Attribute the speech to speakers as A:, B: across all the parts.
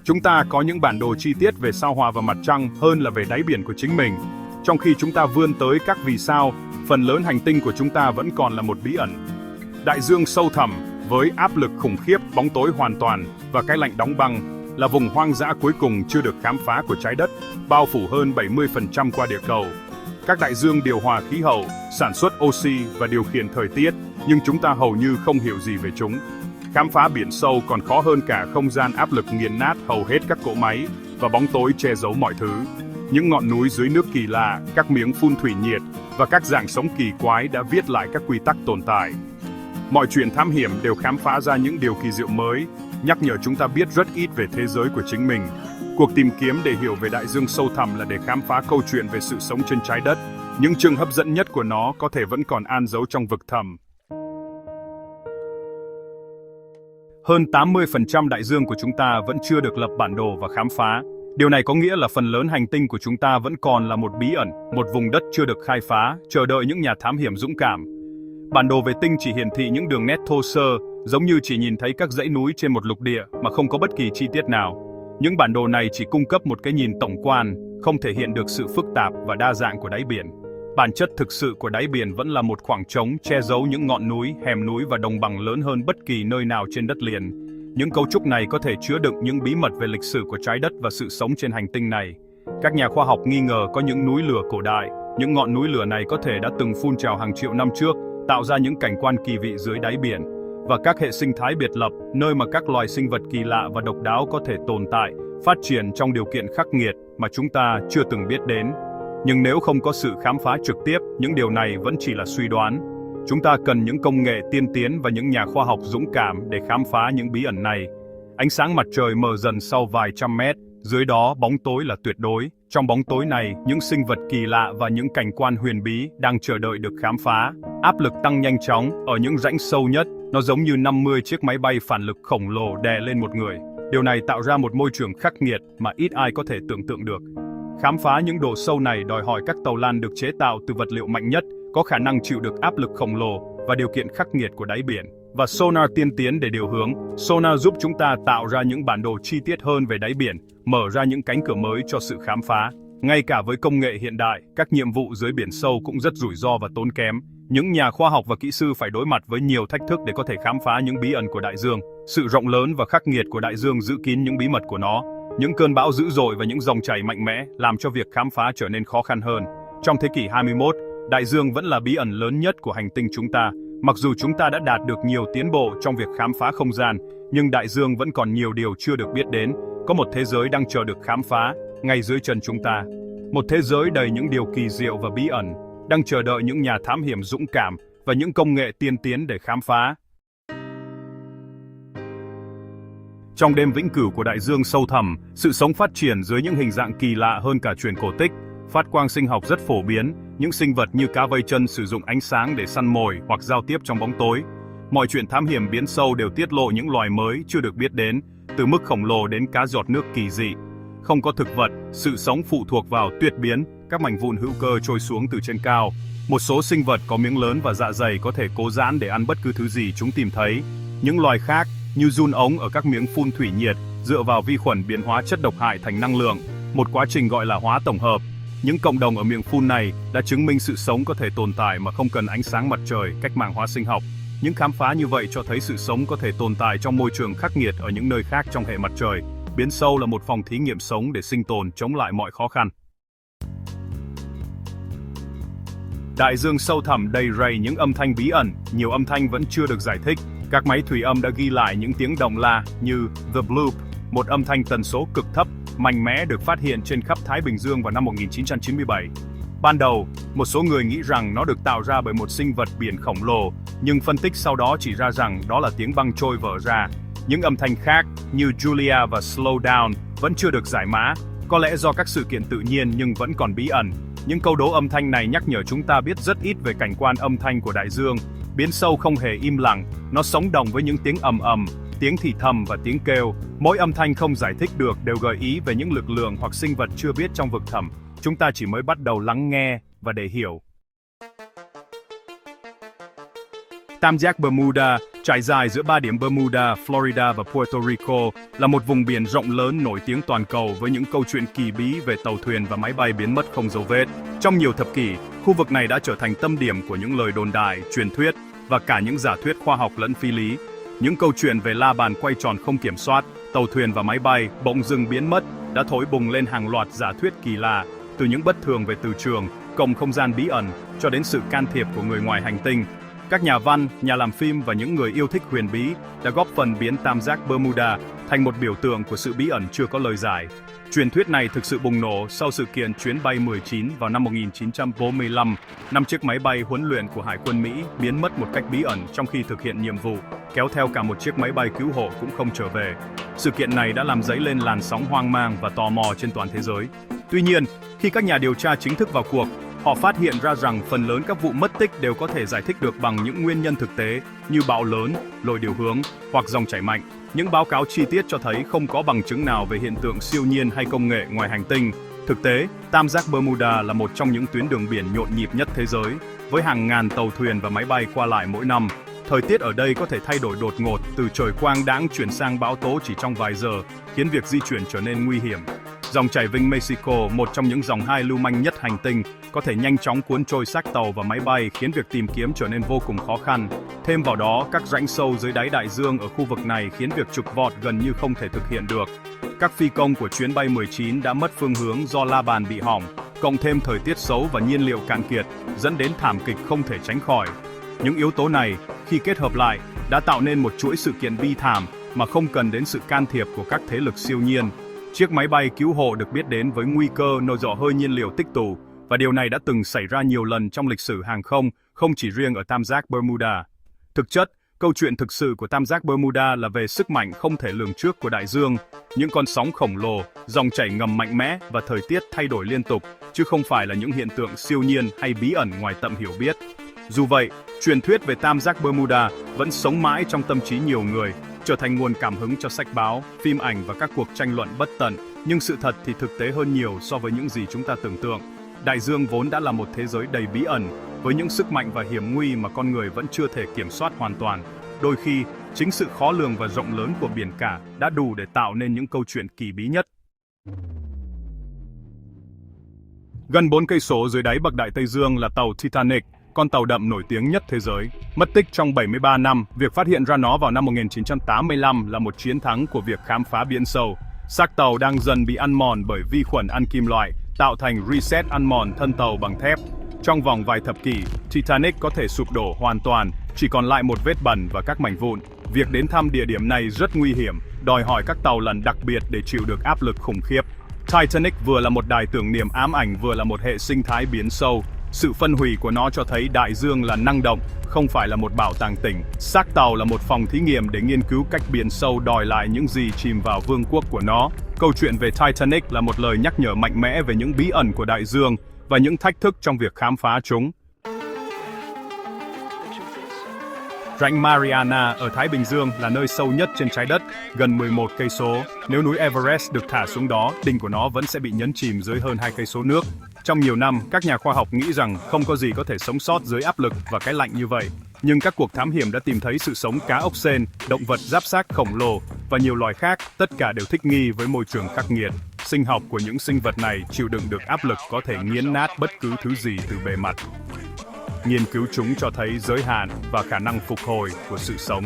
A: Chúng ta có những bản đồ chi tiết về sao Hỏa và mặt trăng hơn là về đáy biển của chính mình. Trong khi chúng ta vươn tới các vì sao, phần lớn hành tinh của chúng ta vẫn còn là một bí ẩn. Đại dương sâu thẳm, với áp lực khủng khiếp, bóng tối hoàn toàn và cái lạnh đóng băng, là vùng hoang dã cuối cùng chưa được khám phá của trái đất, bao phủ hơn 70% qua địa cầu. Các đại dương điều hòa khí hậu, sản xuất oxy và điều khiển thời tiết, nhưng chúng ta hầu như không hiểu gì về chúng. Khám phá biển sâu còn khó hơn cả không gian áp lực nghiền nát hầu hết các cỗ máy và bóng tối che giấu mọi thứ. Những ngọn núi dưới nước kỳ lạ, các miếng phun thủy nhiệt và các dạng sống kỳ quái đã viết lại các quy tắc tồn tại. Mọi chuyện thám hiểm đều khám phá ra những điều kỳ diệu mới, nhắc nhở chúng ta biết rất ít về thế giới của chính mình. Cuộc tìm kiếm để hiểu về đại dương sâu thẳm là để khám phá câu chuyện về sự sống trên trái đất. Những chương hấp dẫn nhất của nó có thể vẫn còn an giấu trong vực thẳm. Hơn 80% đại dương của chúng ta vẫn chưa được lập bản đồ và khám phá. Điều này có nghĩa là phần lớn hành tinh của chúng ta vẫn còn là một bí ẩn, một vùng đất chưa được khai phá, chờ đợi những nhà thám hiểm dũng cảm. Bản đồ vệ tinh chỉ hiển thị những đường nét thô sơ, giống như chỉ nhìn thấy các dãy núi trên một lục địa mà không có bất kỳ chi tiết nào. Những bản đồ này chỉ cung cấp một cái nhìn tổng quan, không thể hiện được sự phức tạp và đa dạng của đáy biển. Bản chất thực sự của đáy biển vẫn là một khoảng trống che giấu những ngọn núi, hẻm núi và đồng bằng lớn hơn bất kỳ nơi nào trên đất liền. Những cấu trúc này có thể chứa đựng những bí mật về lịch sử của trái đất và sự sống trên hành tinh này. Các nhà khoa học nghi ngờ có những núi lửa cổ đại. Những ngọn núi lửa này có thể đã từng phun trào hàng triệu năm trước, tạo ra những cảnh quan kỳ vị dưới đáy biển. Và các hệ sinh thái biệt lập, nơi mà các loài sinh vật kỳ lạ và độc đáo có thể tồn tại, phát triển trong điều kiện khắc nghiệt mà chúng ta chưa từng biết đến. Nhưng nếu không có sự khám phá trực tiếp, những điều này vẫn chỉ là suy đoán. Chúng ta cần những công nghệ tiên tiến và những nhà khoa học dũng cảm để khám phá những bí ẩn này. Ánh sáng mặt trời mờ dần sau vài trăm mét, dưới đó bóng tối là tuyệt đối. Trong bóng tối này, những sinh vật kỳ lạ và những cảnh quan huyền bí đang chờ đợi được khám phá. Áp lực tăng nhanh chóng, ở những rãnh sâu nhất, nó giống như 50 chiếc máy bay phản lực khổng lồ đè lên một người. Điều này tạo ra một môi trường khắc nghiệt mà ít ai có thể tưởng tượng được. Khám phá những độ sâu này đòi hỏi các tàu lan được chế tạo từ vật liệu mạnh nhất, có khả năng chịu được áp lực khổng lồ và điều kiện khắc nghiệt của đáy biển. Và sonar tiên tiến để điều hướng. Sonar giúp chúng ta tạo ra những bản đồ chi tiết hơn về đáy biển, mở ra những cánh cửa mới cho sự khám phá. Ngay cả với công nghệ hiện đại, các nhiệm vụ dưới biển sâu cũng rất rủi ro và tốn kém. Những nhà khoa học và kỹ sư phải đối mặt với nhiều thách thức để có thể khám phá những bí ẩn của đại dương. Sự rộng lớn và khắc nghiệt của đại dương giữ kín những bí mật của nó. Những cơn bão dữ dội và những dòng chảy mạnh mẽ làm cho việc khám phá trở nên khó khăn hơn. Trong thế kỷ 21, đại dương vẫn là bí ẩn lớn nhất của hành tinh chúng ta. Mặc dù chúng ta đã đạt được nhiều tiến bộ trong việc khám phá không gian, nhưng đại dương vẫn còn nhiều điều chưa được biết đến. Có một thế giới đang chờ được khám phá, ngay dưới chân chúng ta. Một thế giới đầy những điều kỳ diệu và bí ẩn, đang chờ đợi những nhà thám hiểm dũng cảm và những công nghệ tiên tiến để khám phá. Trong đêm vĩnh cửu của đại dương sâu thẳm, sự sống phát triển dưới những hình dạng kỳ lạ hơn cả truyền cổ tích. Phát quang sinh học rất phổ biến, những sinh vật như cá vây chân sử dụng ánh sáng để săn mồi hoặc giao tiếp trong bóng tối. Mọi chuyện thám hiểm biến sâu đều tiết lộ những loài mới chưa được biết đến, từ mức khổng lồ đến cá giọt nước kỳ dị. Không có thực vật, sự sống phụ thuộc vào tuyệt biến, các mảnh vụn hữu cơ trôi xuống từ trên cao. Một số sinh vật có miếng lớn và dạ dày có thể cố giãn để ăn bất cứ thứ gì chúng tìm thấy. Những loài khác, như giun ống ở các miếng phun thủy nhiệt, dựa vào vi khuẩn biến hóa chất độc hại thành năng lượng, một quá trình gọi là hóa tổng hợp. Những cộng đồng ở miệng phun này đã chứng minh sự sống có thể tồn tại mà không cần ánh sáng mặt trời, cách mạng hóa sinh học. Những khám phá như vậy cho thấy sự sống có thể tồn tại trong môi trường khắc nghiệt ở những nơi khác trong hệ mặt trời. Biển sâu là một phòng thí nghiệm sống để sinh tồn chống lại mọi khó khăn. Đại dương sâu thẳm đầy rẫy những âm thanh bí ẩn, nhiều âm thanh vẫn chưa được giải thích. Các máy thủy âm đã ghi lại những tiếng động la như The Bloop, một âm thanh tần số cực thấp, mạnh mẽ được phát hiện trên khắp Thái Bình Dương vào năm 1997. Ban đầu, một số người nghĩ rằng nó được tạo ra bởi một sinh vật biển khổng lồ, nhưng phân tích sau đó chỉ ra rằng đó là tiếng băng trôi vỡ ra. Những âm thanh khác như Julia và Slow Down vẫn chưa được giải mã, có lẽ do các sự kiện tự nhiên nhưng vẫn còn bí ẩn. Những câu đố âm thanh này nhắc nhở chúng ta biết rất ít về cảnh quan âm thanh của đại dương. Biển sâu không hề im lặng, nó sống động với những tiếng ầm ầm, tiếng thì thầm và tiếng kêu. Mỗi âm thanh không giải thích được đều gợi ý về những lực lượng hoặc sinh vật chưa biết trong vực thẳm. Chúng ta chỉ mới bắt đầu lắng nghe và để hiểu. Tam giác Bermuda, trải dài giữa 3 điểm Bermuda, Florida và Puerto Rico, là một vùng biển rộng lớn nổi tiếng toàn cầu với những câu chuyện kỳ bí về tàu thuyền và máy bay biến mất không dấu vết. Trong nhiều thập kỷ, khu vực này đã trở thành tâm điểm của những lời đồn đại, truyền thuyết và cả những giả thuyết khoa học lẫn phi lý. Những câu chuyện về la bàn quay tròn không kiểm soát, tàu thuyền và máy bay bỗng dưng biến mất đã thổi bùng lên hàng loạt giả thuyết kỳ lạ, từ những bất thường về từ trường, cổng không gian bí ẩn cho đến sự can thiệp của người ngoài hành tinh. Các nhà văn, nhà làm phim và những người yêu thích huyền bí đã góp phần biến tam giác Bermuda thành một biểu tượng của sự bí ẩn chưa có lời giải. Truyền thuyết này thực sự bùng nổ sau sự kiện chuyến bay 19 vào năm 1945, năm chiếc máy bay huấn luyện của Hải quân Mỹ biến mất một cách bí ẩn trong khi thực hiện nhiệm vụ, kéo theo cả một chiếc máy bay cứu hộ cũng không trở về. Sự kiện này đã làm dấy lên làn sóng hoang mang và tò mò trên toàn thế giới. Tuy nhiên, khi các nhà điều tra chính thức vào cuộc, họ phát hiện ra rằng phần lớn các vụ mất tích đều có thể giải thích được bằng những nguyên nhân thực tế như bão lớn, lội điều hướng hoặc dòng chảy mạnh. Những báo cáo chi tiết cho thấy không có bằng chứng nào về hiện tượng siêu nhiên hay công nghệ ngoài hành tinh. Thực tế, tam giác Bermuda là một trong những tuyến đường biển nhộn nhịp nhất thế giới, với hàng ngàn tàu thuyền và máy bay qua lại mỗi năm. Thời tiết ở đây có thể thay đổi đột ngột, từ trời quang đãng chuyển sang bão tố chỉ trong vài giờ, khiến việc di chuyển trở nên nguy hiểm. Dòng chảy Vịnh Mexico, một trong những dòng hai lưu manh nhất hành tinh, có thể nhanh chóng cuốn trôi xác tàu và máy bay, khiến việc tìm kiếm trở nên vô cùng khó khăn. Thêm vào đó, các rãnh sâu dưới đáy đại dương ở khu vực này khiến việc trục vọt gần như không thể thực hiện được. Các phi công của chuyến bay 19 đã mất phương hướng do la bàn bị hỏng, cộng thêm thời tiết xấu và nhiên liệu cạn kiệt, dẫn đến thảm kịch không thể tránh khỏi. Những yếu tố này, khi kết hợp lại, đã tạo nên một chuỗi sự kiện bi thảm mà không cần đến sự can thiệp của các thế lực siêu nhiên. Chiếc máy bay cứu hộ được biết đến với nguy cơ nổ rò hơi nhiên liệu tích tụ, và điều này đã từng xảy ra nhiều lần trong lịch sử hàng không chỉ riêng ở tam giác Bermuda. Thực chất, câu chuyện thực sự của tam giác Bermuda là về sức mạnh không thể lường trước của đại dương, những con sóng khổng lồ, dòng chảy ngầm mạnh mẽ và thời tiết thay đổi liên tục, chứ không phải là những hiện tượng siêu nhiên hay bí ẩn ngoài tầm hiểu biết. Dù vậy, truyền thuyết về tam giác Bermuda vẫn sống mãi trong tâm trí nhiều người, trở thành nguồn cảm hứng cho sách báo, phim ảnh và các cuộc tranh luận bất tận. Nhưng sự thật thì thực tế hơn nhiều so với những gì chúng ta tưởng tượng. Đại dương vốn đã là một thế giới đầy bí ẩn, với những sức mạnh và hiểm nguy mà con người vẫn chưa thể kiểm soát hoàn toàn. Đôi khi, chính sự khó lường và rộng lớn của biển cả đã đủ để tạo nên những câu chuyện kỳ bí nhất. Gần 4 cây số dưới đáy bậc đại Tây Dương là tàu Titanic, con tàu đậm nổi tiếng nhất thế giới. Mất tích trong 73 năm, việc phát hiện ra nó vào năm 1985 là một chiến thắng của việc khám phá biển sâu. Xác tàu đang dần bị ăn mòn bởi vi khuẩn ăn kim loại, tạo thành reset ăn mòn thân tàu bằng thép. Trong vòng vài thập kỷ, Titanic có thể sụp đổ hoàn toàn, chỉ còn lại một vết bẩn và các mảnh vụn. Việc đến thăm địa điểm này rất nguy hiểm, đòi hỏi các tàu lặn đặc biệt để chịu được áp lực khủng khiếp. Titanic vừa là một đài tưởng niệm ám ảnh, vừa là một hệ sinh thái biển sâu. Sự phân hủy của nó cho thấy đại dương là năng động, không phải là một bảo tàng tỉnh. Xác tàu là một phòng thí nghiệm để nghiên cứu cách biển sâu đòi lại những gì chìm vào vương quốc của nó. Câu chuyện về Titanic là một lời nhắc nhở mạnh mẽ về những bí ẩn của đại dương và những thách thức trong việc khám phá chúng. Rãnh Mariana ở Thái Bình Dương là nơi sâu nhất trên trái đất, gần 11 cây số. Nếu núi Everest được thả xuống đó, đỉnh của nó vẫn sẽ bị nhấn chìm dưới hơn 2 cây số nước. Trong nhiều năm, các nhà khoa học nghĩ rằng không có gì có thể sống sót dưới áp lực và cái lạnh như vậy. Nhưng các cuộc thám hiểm đã tìm thấy sự sống cá ốc sên, động vật giáp xác khổng lồ và nhiều loài khác, tất cả đều thích nghi với môi trường khắc nghiệt. Sinh học của những sinh vật này chịu đựng được áp lực có thể nghiền nát bất cứ thứ gì từ bề mặt. Nghiên cứu chúng cho thấy giới hạn và khả năng phục hồi của sự sống.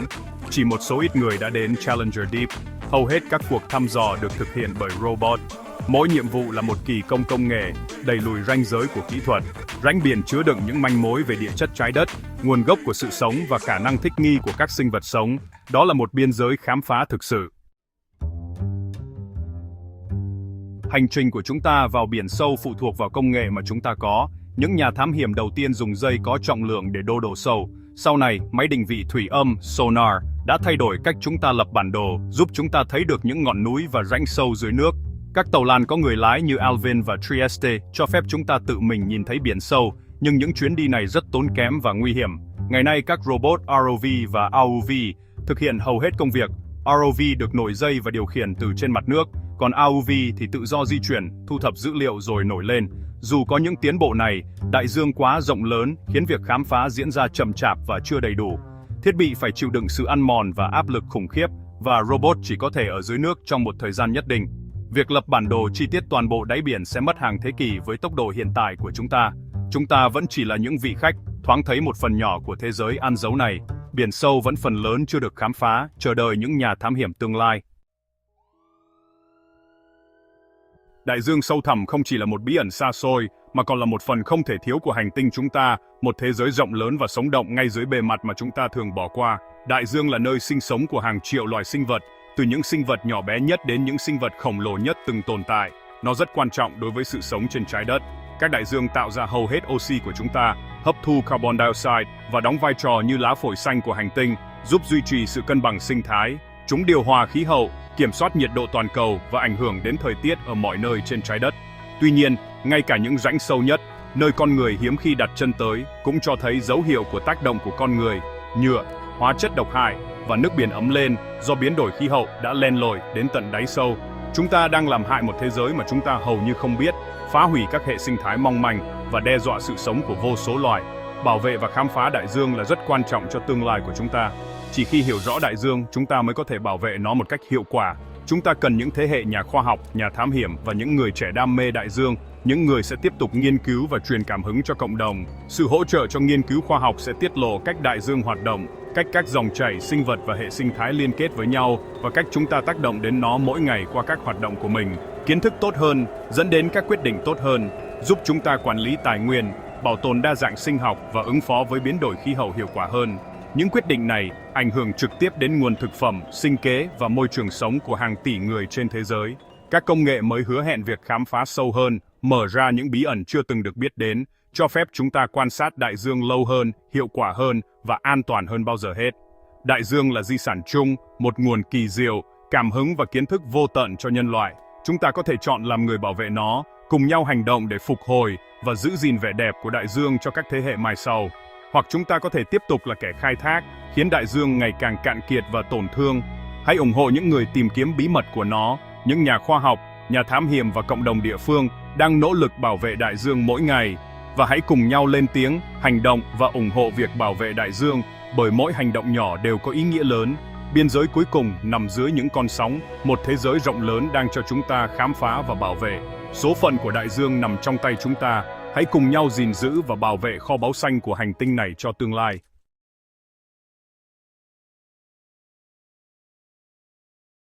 A: Chỉ một số ít người đã đến Challenger Deep. Hầu hết các cuộc thăm dò được thực hiện bởi robot. Mỗi nhiệm vụ là một kỳ công công nghệ, đẩy lùi ranh giới của kỹ thuật. Rãnh biển chứa đựng những manh mối về địa chất trái đất, nguồn gốc của sự sống và khả năng thích nghi của các sinh vật sống. Đó là một biên giới khám phá thực sự. Hành trình của chúng ta vào biển sâu phụ thuộc vào công nghệ mà chúng ta có. Những nhà thám hiểm đầu tiên dùng dây có trọng lượng để đo độ sâu. Sau này, máy định vị thủy âm, sonar, đã thay đổi cách chúng ta lập bản đồ, giúp chúng ta thấy được những ngọn núi và rãnh sâu dưới nước. Các tàu lặn có người lái như Alvin và Trieste cho phép chúng ta tự mình nhìn thấy biển sâu, nhưng những chuyến đi này rất tốn kém và nguy hiểm. Ngày nay, các robot ROV và AUV thực hiện hầu hết công việc. ROV được nổi dây và điều khiển từ trên mặt nước, còn AUV thì tự do di chuyển, thu thập dữ liệu rồi nổi lên. Dù có những tiến bộ này, đại dương quá rộng lớn khiến việc khám phá diễn ra chậm chạp và chưa đầy đủ. Thiết bị phải chịu đựng sự ăn mòn và áp lực khủng khiếp, và robot chỉ có thể ở dưới nước trong một thời gian nhất định. Việc lập bản đồ chi tiết toàn bộ đáy biển sẽ mất hàng thế kỷ với tốc độ hiện tại của chúng ta. Chúng ta vẫn chỉ là những vị khách, thoáng thấy một phần nhỏ của thế giới ăn dấu này. Biển sâu vẫn phần lớn chưa được khám phá, chờ đợi những nhà thám hiểm tương lai. Đại dương sâu thẳm không chỉ là một bí ẩn xa xôi, mà còn là một phần không thể thiếu của hành tinh chúng ta, một thế giới rộng lớn và sống động ngay dưới bề mặt mà chúng ta thường bỏ qua. Đại dương là nơi sinh sống của hàng triệu loài sinh vật, từ những sinh vật nhỏ bé nhất đến những sinh vật khổng lồ nhất từng tồn tại. Nó rất quan trọng đối với sự sống trên trái đất. Các đại dương tạo ra hầu hết oxy của chúng ta, hấp thu carbon dioxide và đóng vai trò như lá phổi xanh của hành tinh, giúp duy trì sự cân bằng sinh thái. Chúng điều hòa khí hậu, kiểm soát nhiệt độ toàn cầu và ảnh hưởng đến thời tiết ở mọi nơi trên trái đất. Tuy nhiên, ngay cả những rãnh sâu nhất, nơi con người hiếm khi đặt chân tới, cũng cho thấy dấu hiệu của tác động của con người. Nhựa, hóa chất độc hại và nước biển ấm lên do biến đổi khí hậu đã len lỏi đến tận đáy sâu. Chúng ta đang làm hại một thế giới mà chúng ta hầu như không biết, phá hủy các hệ sinh thái mong manh và đe dọa sự sống của vô số loài. Bảo vệ và khám phá đại dương là rất quan trọng cho tương lai của chúng ta. Chỉ khi hiểu rõ đại dương, chúng ta mới có thể bảo vệ nó một cách hiệu quả. Chúng ta cần những thế hệ nhà khoa học, nhà thám hiểm và những người trẻ đam mê đại dương, những người sẽ tiếp tục nghiên cứu và truyền cảm hứng cho cộng đồng. Sự hỗ trợ cho nghiên cứu khoa học sẽ tiết lộ cách đại dương hoạt động, cách các dòng chảy, sinh vật và hệ sinh thái liên kết với nhau và cách chúng ta tác động đến nó mỗi ngày qua các hoạt động của mình. Kiến thức tốt hơn dẫn đến các quyết định tốt hơn, giúp chúng ta quản lý tài nguyên, bảo tồn đa dạng sinh học và ứng phó với biến đổi khí hậu hiệu quả hơn. Những quyết định này ảnh hưởng trực tiếp đến nguồn thực phẩm, sinh kế và môi trường sống của hàng tỷ người trên thế giới. Các công nghệ mới hứa hẹn việc khám phá sâu hơn, mở ra những bí ẩn chưa từng được biết đến, cho phép chúng ta quan sát đại dương lâu hơn, hiệu quả hơn và an toàn hơn bao giờ hết. Đại dương là di sản chung, một nguồn kỳ diệu, cảm hứng và kiến thức vô tận cho nhân loại. Chúng ta có thể chọn làm người bảo vệ nó, cùng nhau hành động để phục hồi và giữ gìn vẻ đẹp của đại dương cho các thế hệ mai sau. Hoặc chúng ta có thể tiếp tục là kẻ khai thác, khiến đại dương ngày càng cạn kiệt và tổn thương. Hãy ủng hộ những người tìm kiếm bí mật của nó, những nhà khoa học, nhà thám hiểm và cộng đồng địa phương đang nỗ lực bảo vệ đại dương mỗi ngày. Và hãy cùng nhau lên tiếng, hành động và ủng hộ việc bảo vệ đại dương, bởi mỗi hành động nhỏ đều có ý nghĩa lớn. Biên giới cuối cùng nằm dưới những con sóng, một thế giới rộng lớn đang cho chúng ta khám phá và bảo vệ. Số phận của đại dương nằm trong tay chúng ta. Hãy cùng nhau gìn giữ và bảo vệ kho báu xanh của hành tinh này cho tương lai.